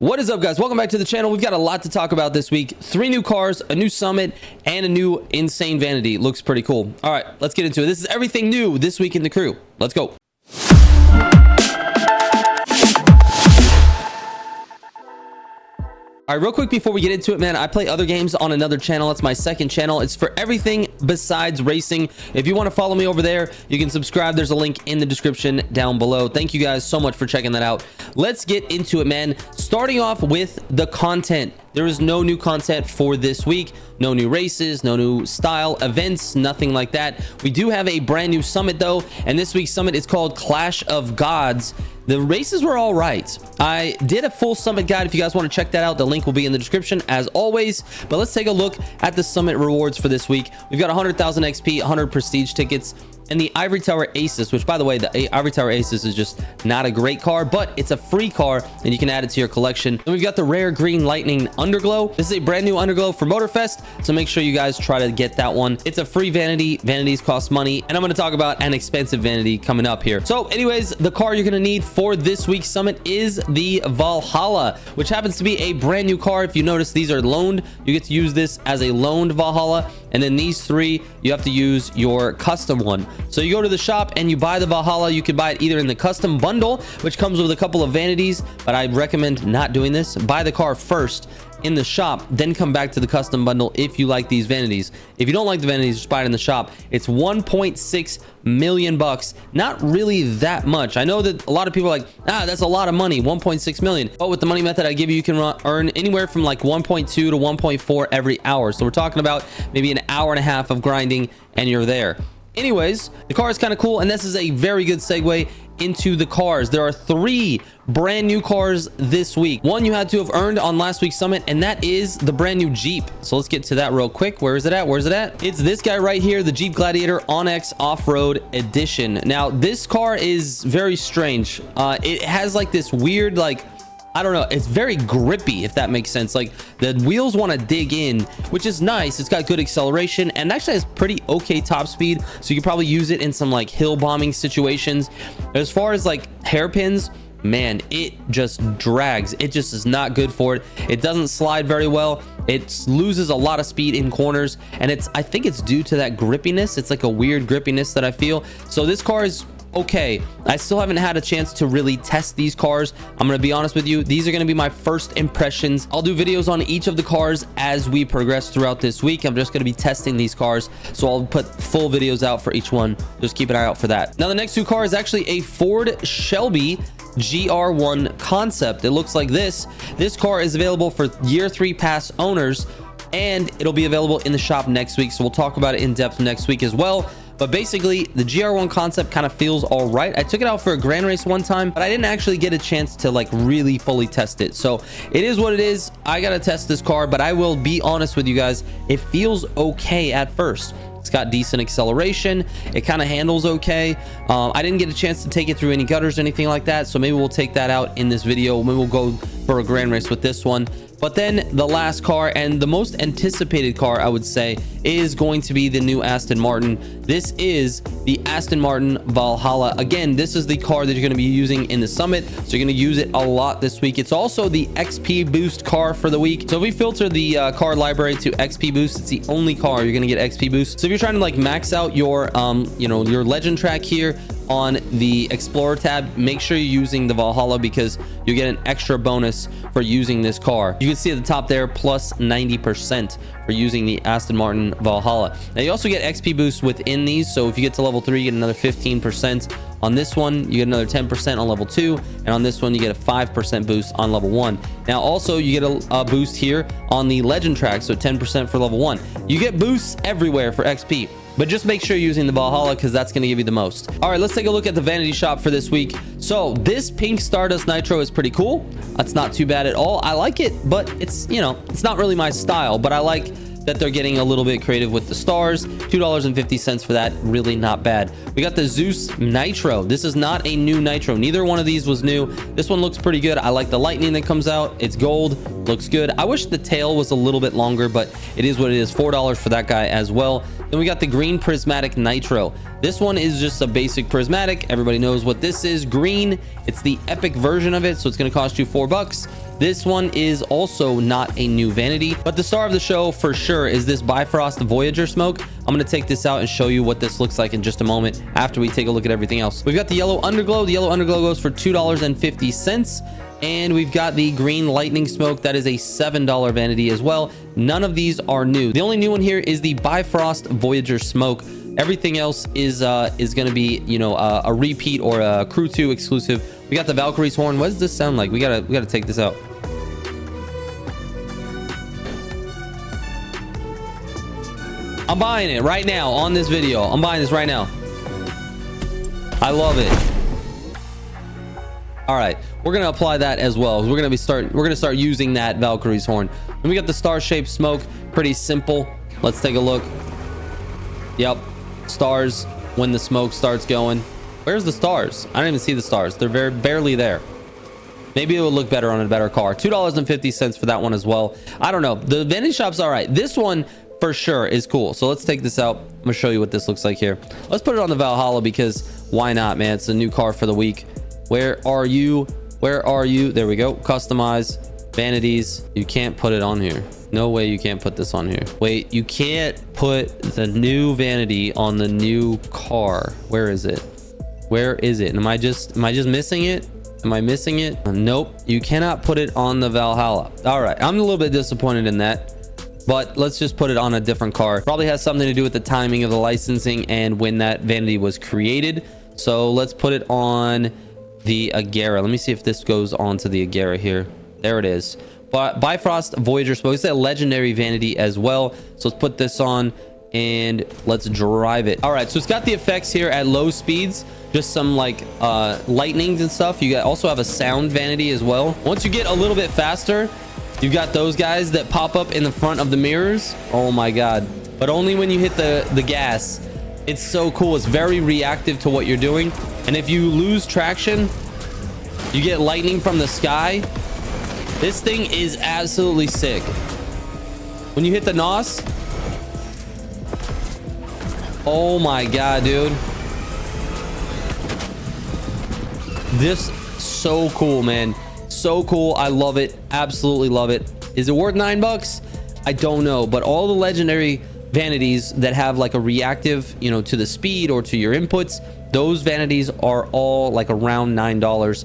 What is up, guys? Welcome back to the channel. We've got a lot to talk about this week. 3 new cars, a new summit, and a new insane vanity. Looks pretty cool. All right, let's get into it. This is everything new this week in the crew. Let's go. All right, real quick before we get into it, man, I play other games on another channel. It's my second channel. It's for everything besides racing. If you want to follow me over there, you can subscribe. There's a link in the description down below. Thank you guys so much for checking that out. Let's get into it, man. Starting off with the content. There is no new content for this week. No new races, no new style events, nothing like that. We do have a brand new summit though, and this week's summit is called Clash of Gods. The races were all right. I did a full summit guide. If you guys want to check that out, the link will be in the description as always. But let's take a look at the summit rewards for this week. We've got 100,000 XP, 100 prestige tickets, and the Ivory Tower Aces, which, by the way, the Ivory Tower Aces is just not a great car, but it's a free car and you can add it to your collection. Then we've got the rare green lightning underglow. This is a brand new underglow for Motorfest, so make sure you guys try to get that one. It's a free vanity. Vanities cost money, and I'm going to talk about an expensive vanity coming up here. So anyways, the car you're going to need for this week's summit is the Valhalla, which happens to be a brand new car. If you notice, these are loaned. You get to use this as a loaned Valhalla, and then these 3 you have to use your custom one. So you go to the shop and you buy the Valhalla. You can buy it either in the custom bundle, which comes with a couple of vanities, but I recommend not doing this. Buy the car first in the shop, then come back to the custom bundle if you like these vanities. If you don't like the vanities, just buy it in the shop. It's 1.6 million bucks. Not really that much. I know that a lot of people are like, that's a lot of money, 1.6 million. But with the money method I give you, you can earn anywhere from like 1.2 to 1.4 every hour. So we're talking about maybe an hour and a half of grinding and you're there. Anyways, the car is kind of cool, and this is a very good segue into the cars. There are 3 brand new cars this week. One you had to have earned on last week's summit, and that is the brand new Jeep. So let's get to that real quick. Where is it at? Where's it at? It's this guy right here, the Jeep Gladiator Onyx Off-Road Edition. Now, this car is very strange. It has like this weird, like, I don't know, it's very grippy, if that makes sense. Like the wheels want to dig in, which is nice. It's got good acceleration and actually has pretty okay top speed, so you can probably use it in some like hill bombing situations. As far as like hairpins, man, it just drags. It just is not good for it. It doesn't slide very well. It loses a lot of speed in corners, and I think it's due to that grippiness. It's like a weird grippiness that I feel. So this car is okay. I still haven't had a chance to really test these cars. I'm going to be honest with you. These are going to be my first impressions. I'll do videos on each of the cars as we progress throughout this week. I'm just going to be testing these cars, so I'll put full videos out for each one. Just keep an eye out for that. Now, the next 2 cars is actually a Ford Shelby GR1 concept. It looks like this. This car is available for year 3 pass owners, and it'll be available in the shop next week. So we'll talk about it in depth next week as well. But basically, the GR1 concept kind of feels all right. I took it out for a grand race one time, but I didn't actually get a chance to like really fully test it. So it is what it is. I got to test this car, but I will be honest with you guys. It feels okay at first. It's got decent acceleration. It kind of handles okay. I didn't get a chance to take it through any gutters or anything like that. So maybe we'll take that out in this video. Maybe we'll go for a grand race with this one. But then the last car, and the most anticipated car, I would say, is going to be the new Aston Martin. This is the Aston Martin Valhalla. Again, this is the car that you're going to be using in the summit, so you're going to use it a lot this week. It's also the XP boost car for the week. So if we filter the car library to XP boost, it's the only car you're going to get XP boost. So if you're trying to like max out your your legend track here on the Explorer tab, make sure you're using the Valhalla because you get an extra bonus for using this car. You can see at the top there, plus 90% for using the Aston Martin Valhalla. Now you also get XP boost within these, so if you get to level 3, you get another 15%. On this one, you get another 10% on level 2, and on this one, you get a 5% boost on level 1. Now, also, you get a boost here on the legend track, so 10% for level 1. You get boosts everywhere for XP, but just make sure you're using the Valhalla because that's going to give you the most. All right, let's take a look at the vanity shop for this week. So this pink Stardust Nitro is pretty cool. That's not too bad at all. I like it, but it's not really my style, but I like that they're getting a little bit creative with the stars. $2.50 for that. Really not bad. We got the Zeus Nitro. This is not a new Nitro. Neither one of these was new. This one looks pretty good. I like the lightning that comes out. It's gold. Looks good. I wish the tail was a little bit longer, but it is what it is. $4 for that guy as well. Then we got the green prismatic nitro. This one is just a basic prismatic. Everybody knows what this is. Green. It's the epic version of it, so it's going to cost you $4. This one is also not a new vanity, but the star of the show for sure is this Bifrost Voyager smoke. I'm going to take this out and show you what this looks like in just a moment after we take a look at everything else. We've got the yellow underglow. The yellow underglow goes for $2.50. And we've got the green lightning smoke. That is a $7 vanity as well. None of these are new. The only new one here is the Bifrost Voyager smoke. Everything else is going to be, you know, a repeat or a Crew 2 exclusive. We got the Valkyrie's horn. What does this sound like? We gotta take this out. I'm buying it right now on this video. I'm buying this right now. I love it. All right, we're gonna apply that as well. We're gonna start using that Valkyrie's horn. And we got the star-shaped smoke. Pretty simple. Let's take a look. Yep, stars when the smoke starts going. Where's the stars? I don't even see the stars. They're barely there. Maybe it would look better on a better car. $2.50 for that one as well. I don't know. The vanity shop's all right. This one for sure is cool. So let's take this out. I'm gonna show you what this looks like here. Let's put it on the Valhalla because why not, man? It's a new car for the week. Where are you? Where are you? There we go. Customize vanities. You can't put it on here. No way you can't put this on here. Wait, you can't put the new vanity on the new car. Where is it? Where is it? Am I just missing it? Am I missing it? Nope. You cannot put it on the Valhalla. All right. I'm a little bit disappointed in that, but let's just put it on a different car. Probably has something to do with the timing of the licensing and when that vanity was created. So let's put it on the Agera. Let me see if this goes on to the Agera here. There it is. But Bifrost Voyager smoke. It's a legendary vanity as well. So let's put this on and let's drive it. All right, so it's got the effects here at low speeds, just some like lightnings and stuff. You also have a sound vanity as well. Once you get a little bit faster, you've got those guys that pop up in the front of the mirrors. Oh my god, but only when you hit the gas. It's so cool. It's very reactive to what you're doing, and if you lose traction, you get lightning from the sky. This thing is absolutely sick. When you hit the NOS, oh my god, dude, this so cool, man. So cool. I love it. Absolutely love it. Is it worth $9? I don't know, but all the legendary vanities that have like a reactive, you know, to the speed or to your inputs, those vanities are all like around $9.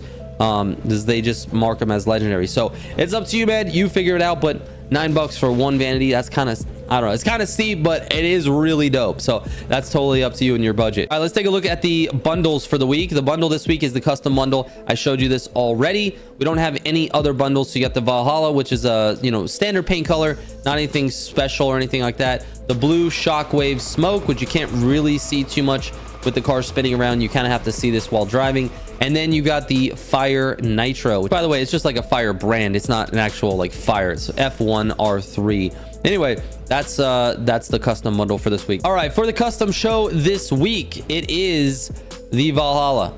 They just mark them as legendary. So it's up to you, man. You figure it out, but $9 for one vanity, that's kind of, I don't know, it's kind of steep, but it is really dope. So that's totally up to you and your budget. All right, let's take a look at the bundles for the week. The bundle this week is the custom bundle. I showed you this already. We don't have any other bundles. So you got the Valhalla, which is a, you know, standard paint color, not anything special or anything like that. The blue shockwave smoke, which you can't really see too much with the car spinning around. You kind of have to see this while driving. And then you got the fire nitro, which, by the way, it's just like a fire brand. It's not an actual like fire. It's F1R3. Anyway, that's the custom bundle for this week. All right, for the custom show this week, it is the Valhalla.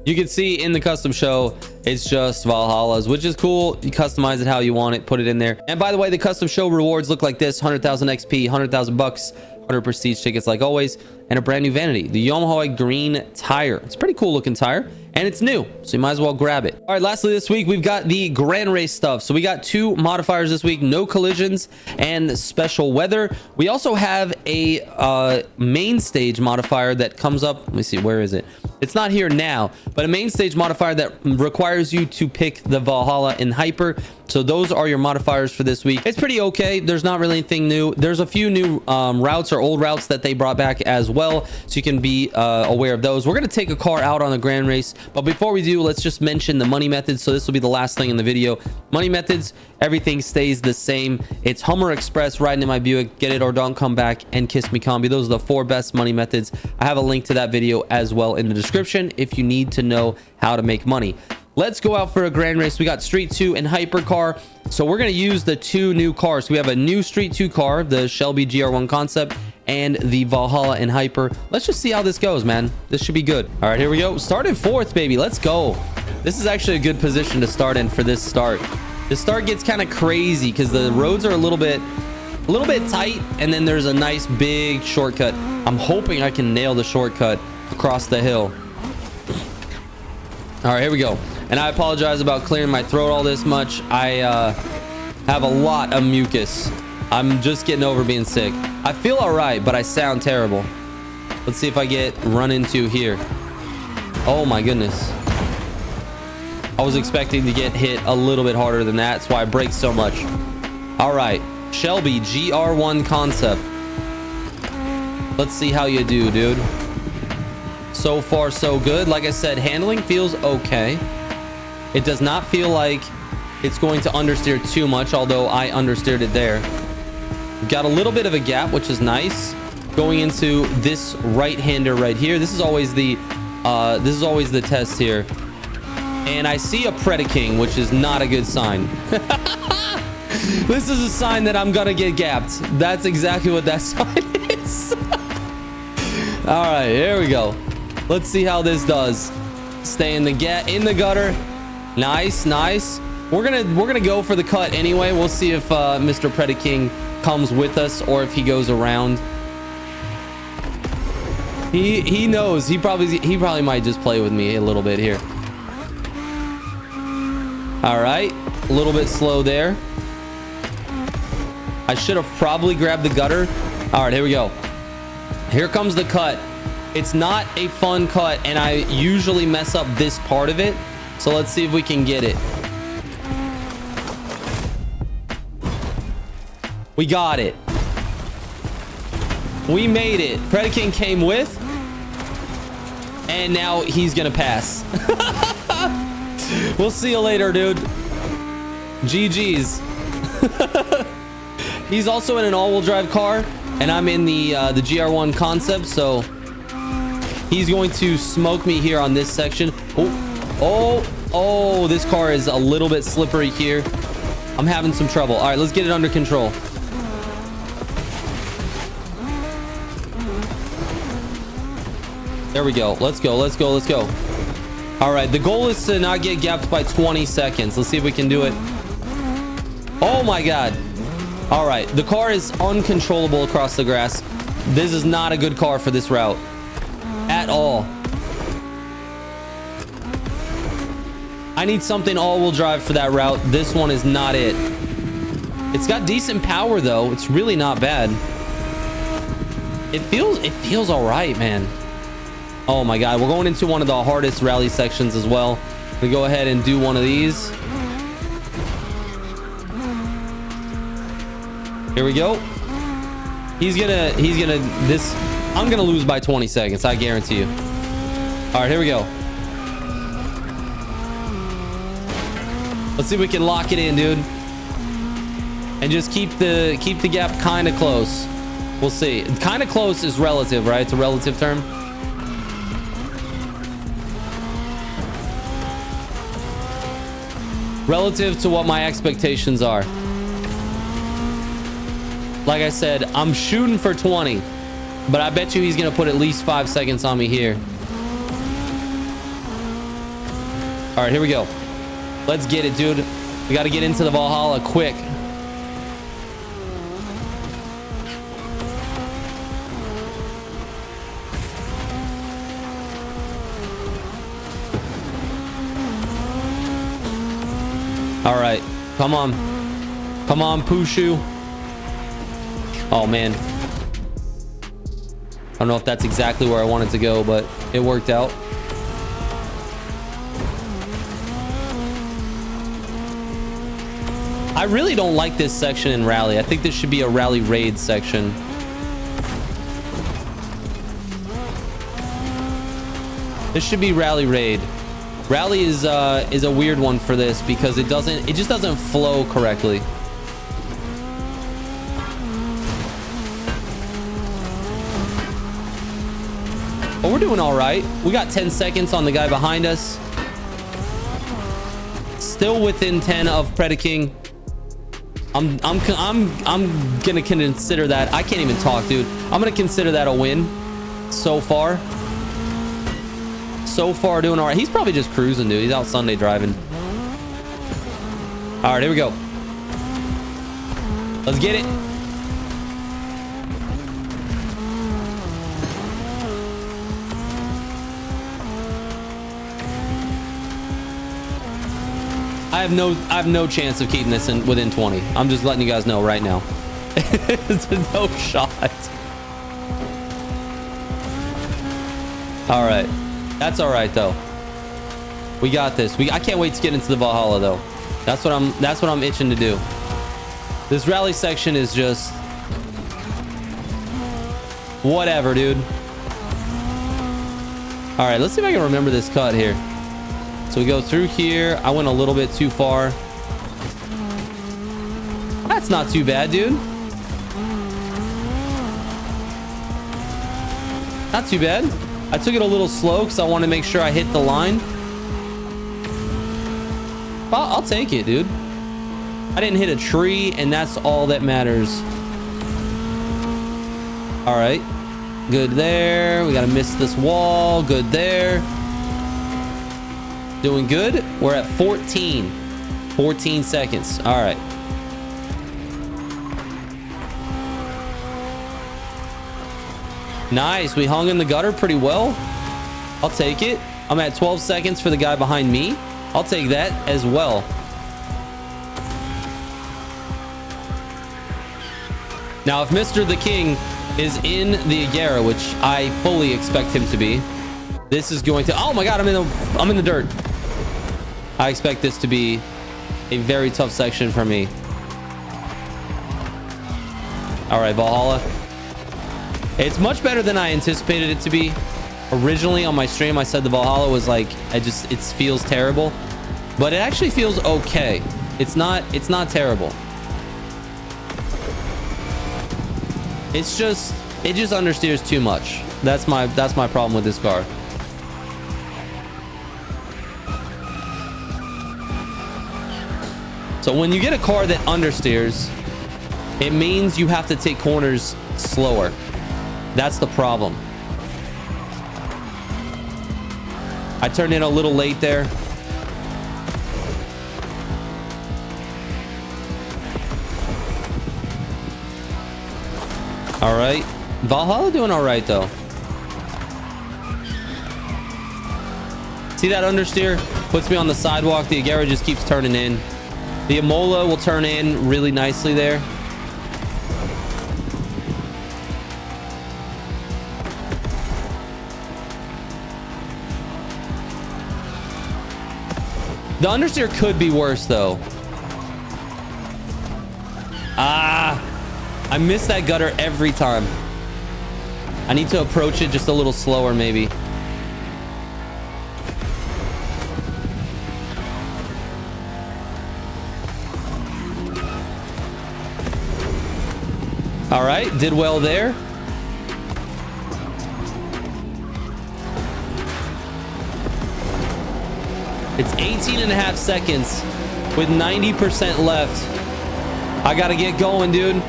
You can see in the custom show, it's just Valhallas, which is cool. You customize it how you want it, put it in there. And by the way, the custom show rewards look like this: 100,000 XP, 100,000 bucks, 100 prestige tickets like always, and a brand new vanity, the Yamaha green tire. It's a pretty cool looking tire, and it's new, so you might as well grab it. All right, lastly this week, we've got the Grand Race stuff. So we got two modifiers this week: no collisions and special weather. We also have a main stage modifier that comes up. Let me see, where is it? It's not here now, but a main stage modifier that requires you to pick the Valhalla in hyper. So those are your modifiers for this week. It's pretty okay. There's not really anything new. There's a few new routes or old routes that they brought back as well, so you can be aware of those. We're going to take a car out on a Grand Race, but before we do, let's just mention the money methods. So this will be the last thing in the video. Money methods, everything stays the same. It's Hummer Express, riding in my Buick, get it or don't come back, and Kiss Me Combi. Those are the 4 best money methods. I have a link to that video as well in the description if you need to know how to make money. Let's go out for a Grand Race. We got Street 2 and Hypercar. So we're going to use the 2 new cars. We have a new Street 2 car, the Shelby GR1 Concept, and the Valhalla in Hyper. Let's just see how this goes, man. This should be good. All right, here we go. Start in 4th, baby. Let's go. This is actually a good position to start in for this start. The start gets kind of crazy because the roads are a little bit a little bit tight, and then there's a nice big shortcut. I'm hoping I can nail the shortcut across the hill. All right, here we go. And I apologize about clearing my throat all this much. I have a lot of mucus. I'm just getting over being sick. I feel all right, but I sound terrible. Let's see if I get run into here. Oh my goodness. I was expecting to get hit a little bit harder than that. That's why I brake so much. All right, Shelby GR1 concept. Let's see how you do, dude. So far, so good. Like I said, handling feels okay. It does not feel like it's going to understeer too much, although I understeered it there. We've got a little bit of a gap, which is nice. Going into this right-hander right here. This is always the test here. And I see a Predaking, which is not a good sign. This is a sign that I'm gonna get gapped. That's exactly what that sign is. All right, here we go. Let's see how this does. Stay in the gutter. Nice, nice. We're gonna go for the cut anyway. We'll see if Mr. Predaking comes with us or if he goes around. He knows. He probably might just play with me a little bit here. All right, a little bit slow there. I should have probably grabbed the gutter. All right, here we go. Here comes the cut. It's not a fun cut, and I usually mess up this part of it. So let's see if we can get it. We got it. We made it. Predaking came with, and now he's gonna pass. We'll see you later, dude. GG's. He's also in an all-wheel drive car, and I'm in the GR1 concept, so he's going to smoke me here on this section. Oh, this car is a little bit slippery here. I'm having some trouble. All right, let's get it under control. There we go. Let's go. Let's go. Let's go. All right. The goal is to not get gapped by 20 seconds. Let's see if we can do it. Oh my God. All right. The car is uncontrollable across the grass. This is not a good car for this route at all. I need something all-wheel drive for that route. This one is not it. It's got decent power though. It's really not bad. It feels all right, man. Oh my God, we're going into one of the hardest rally sections as well. We go ahead and do one of these. Here we go. I'm gonna lose by 20 seconds, I guarantee you. All right, here we go. Let's see if we can lock it in, dude. And just keep the gap kind of close. We'll see. Kind of close is relative, right? It's a relative term. Relative to what my expectations are. Like I said, I'm shooting for 20, but I bet you he's gonna put at least 5 seconds on me here. All right, here we go. Let's get it, dude. We got to get into the Valhalla quick. All right, come on. Come on, Pushu. Oh man, I don't know if that's exactly where I wanted to go, but it worked out. I really don't like this section in rally. I think this should be a rally raid section. This should be rally raid. Rally is a weird one for this because it just doesn't flow correctly. But we're doing all right. We got 10 seconds on the guy behind us. Still within 10 of Predaking. I'm gonna consider that. I can't even talk, dude. I'm gonna consider that a win so far. So far doing all right. He's probably just cruising, dude. He's out Sunday driving. All right, here we go. Let's get it. I have no chance of keeping this in within 20. I'm just letting you guys know right now. It's a no shot. All right, that's all right though. We got this. I can't wait to get into the Valhalla though. That's what I'm itching to do. This rally section is just whatever, dude. All right, let's see if I can remember this cut here. So we go through here. I went a little bit too far. That's not too bad, dude. Not too bad. I took it a little slow because I want to make sure I hit the line. I'll take it, dude. I didn't hit a tree, and that's all that matters. All right. Good there. We got to miss this wall. Good there. Doing good. We're at 14 seconds. All right. Nice. We hung in the gutter pretty well. I'll take it. I'm at 12 seconds for the guy behind me. I'll take that as well. Now, if Mr. the King is in the Agera, which I fully expect him to be, this is going to... Oh my God, I'm in the dirt. I expect this to be a very tough section for me. All right, Valhalla. It's much better than I anticipated it to be. Originally on my stream, I said the Valhalla was like, it feels terrible, but it actually feels okay. It's not terrible. It just understeers too much. That's my problem with this car. So when you get a car that understeers, it means you have to take corners slower. That's the problem. I turned in a little late there. All right. Valhalla doing all right, though. See that understeer? Puts me on the sidewalk. The Agera just keeps turning in. The Imola will turn in really nicely there. The understeer could be worse, though. I miss that gutter every time. I need to approach it just a little slower, maybe. All right, did well there. It's 18.5 seconds with 90% left. I gotta get going, dude.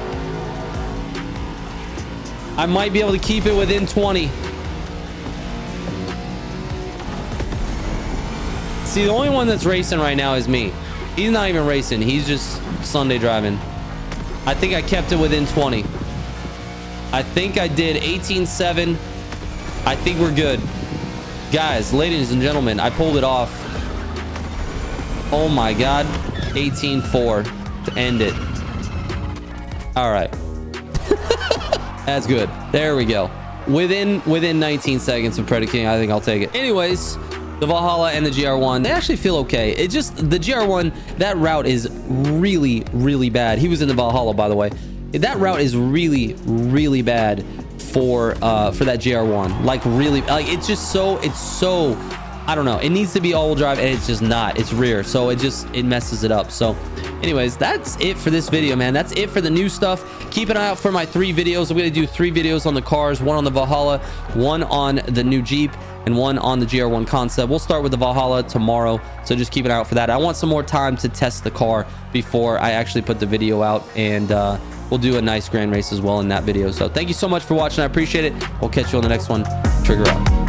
I might be able to keep it within 20. See, the only one that's racing right now is me. He's not even racing. He's just Sunday driving. I think I kept it within 20. I think I did 18.7. I think we're good. Guys, ladies and gentlemen, I pulled it off. Oh my God. 18.4 to end it. All right. That's good. There we go. Within 19 seconds of Predator King, I think I'll take it. Anyways, the Valhalla and the GR1, they actually feel okay. It just, the GR1, that route is really, really bad. He was in the Valhalla, by the way. That route is really, really bad for that GR1. Like really, like it's so, I don't know. It needs to be all-wheel drive, and it's just not. It's rear, so it messes it up. So anyways, that's it for this video, man. That's it for the new stuff. Keep an eye out for my 3 videos. I'm going to do 3 videos on the cars, 1 on the Valhalla, 1 on the new Jeep, and 1 on the GR1 concept. We'll start with the Valhalla tomorrow, so just keep an eye out for that. I want some more time to test the car before I actually put the video out, and we'll do a nice grand race as well in that video. So thank you so much for watching. I appreciate it. We'll catch you on the next one. Trigger out.